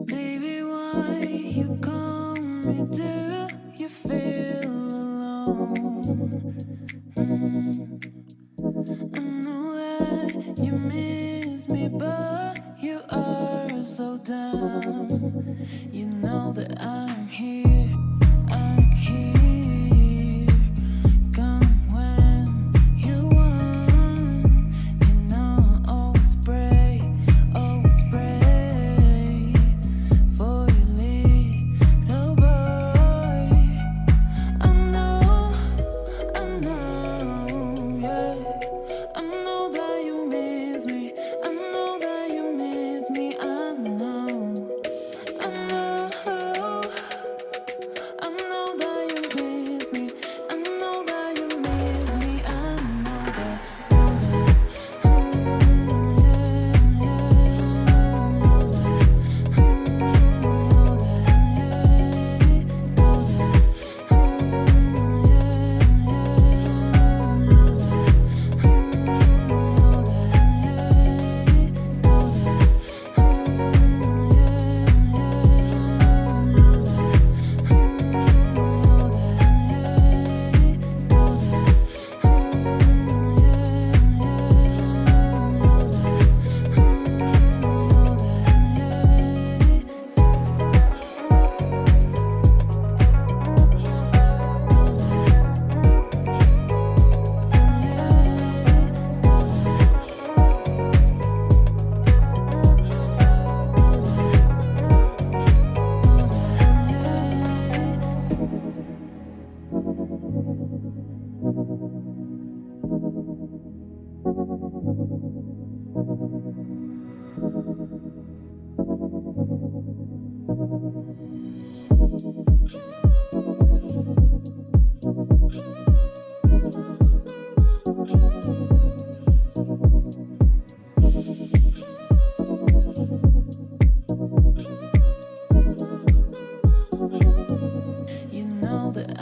Baby, why you call me? Do you feel alone? I know that you miss me, but you are so dumb. You know that I'm here, I'm here. Come when you want. You know I always pray for your little boy. I know, yeah. I know that you miss me. I know that you miss me. I know. I know that you miss me. I know that you miss me. I know that. You know that